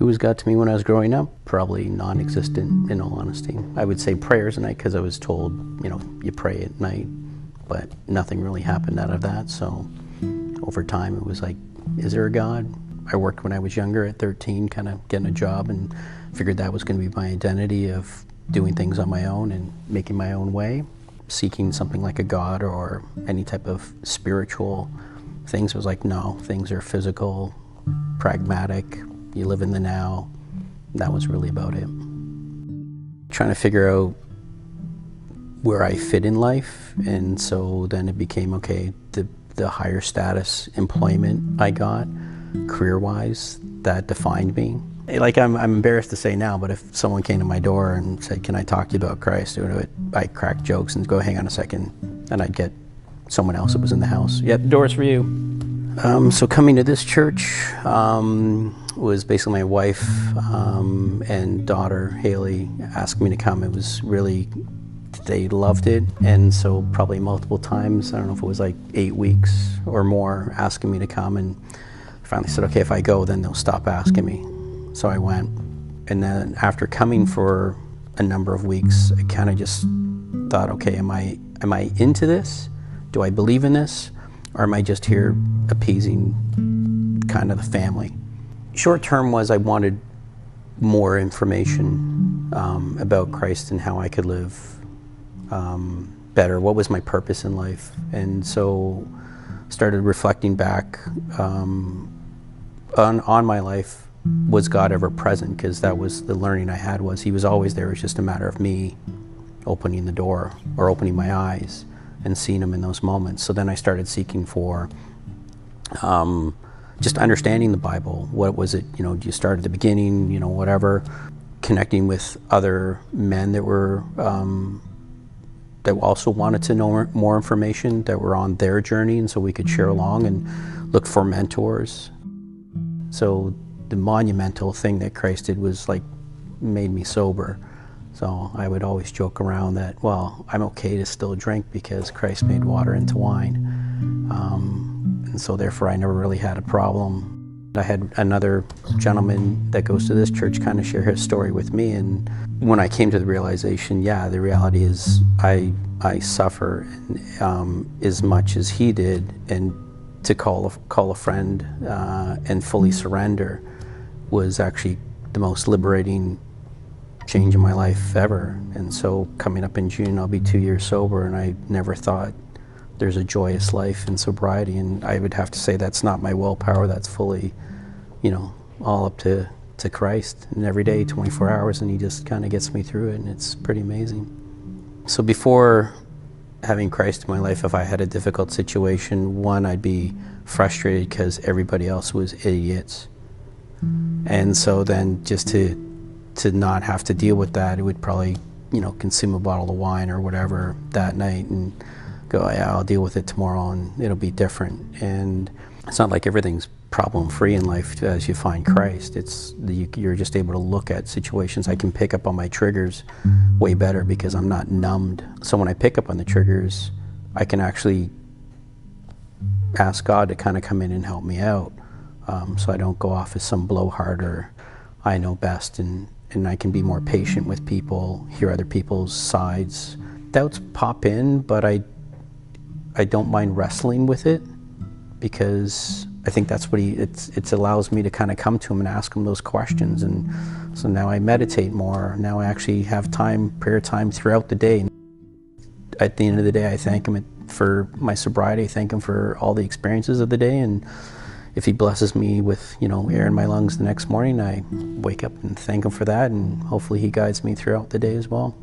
Who was God to me when I was growing up? Probably non-existent, in all honesty. I would say prayers at night because I was told, you pray at night, but nothing really happened out of that. So over time it was like, is there a God? I worked when I was younger at 13, kind of getting a job, and figured that was going to be my identity of doing things on my own and making my own way. Seeking something like a God or any type of spiritual things was like, no, things are physical, pragmatic, you live in the now. That was really about it. Trying to figure out where I fit in life, and so then it became, okay, the higher status employment I got, career-wise, that defined me. Like, I'm embarrassed to say now, but if someone came to my door and said, can I talk to you about Christ, I'd crack jokes and go, hang on a second, and I'd get someone else that was in the house. Yep, door's for you. So coming to this church was basically my wife and daughter, Haley, asked me to come. It was really, they loved it, and so probably multiple times, I don't know if it was like 8 weeks or more, asking me to come, and finally said, okay, if I go, then they'll stop asking me. So I went, and then after coming for a number of weeks, I kind of just thought, okay, am I into this? Do I believe in this? Or am I just here appeasing kind of the family? Short term was I wanted more information about Christ and how I could live better. What was my purpose in life? And so started reflecting back on my life. Was God ever present? Because that was the learning I had, was he was always there. It was just a matter of me opening the door or opening my eyes and seeing him in those moments. So then I started seeking for just understanding the Bible. What was it, do you start at the beginning, whatever, connecting with other men that were, that also wanted to know more information, that were on their journey, and so we could share along and look for mentors. So the monumental thing that Christ did was made me sober. So I would always joke around that, well, I'm okay to still drink because Christ made water into wine. And so therefore I never really had a problem. I had another gentleman that goes to this church kind of share his story with me, and when I came to the realization, yeah, the reality is I suffer as much as he did, and to call a friend and fully surrender was actually the most liberating change in my life ever. And so coming up in June, I'll be 2 years sober, and I never thought there's a joyous life in sobriety. And I would have to say that's not my willpower, that's fully, all up to Christ. And every day, 24 hours, and he just kind of gets me through it, and it's pretty amazing. So before having Christ in my life, if I had a difficult situation, one, I'd be frustrated because everybody else was idiots. And so then just to not have to deal with that, it would probably, consume a bottle of wine or whatever that night and go, yeah, I'll deal with it tomorrow and it'll be different. And it's not like everything's problem-free in life as you find Christ. You're just able to look at situations. I can pick up on my triggers way better because I'm not numbed. So when I pick up on the triggers, I can actually ask God to kind of come in and help me out, so I don't go off as some blowhard or I know best, and I can be more patient with people, hear other people's sides. Doubts pop in, but I don't mind wrestling with it, because I think that's what it allows me to kind of come to him and ask him those questions. And so now I meditate more. Now I actually have prayer time throughout the day. At the end of the day, I thank him for my sobriety. I thank him for all the experiences of the day. And if he blesses me with, air in my lungs the next morning, I wake up and thank him for that. And hopefully he guides me throughout the day as well.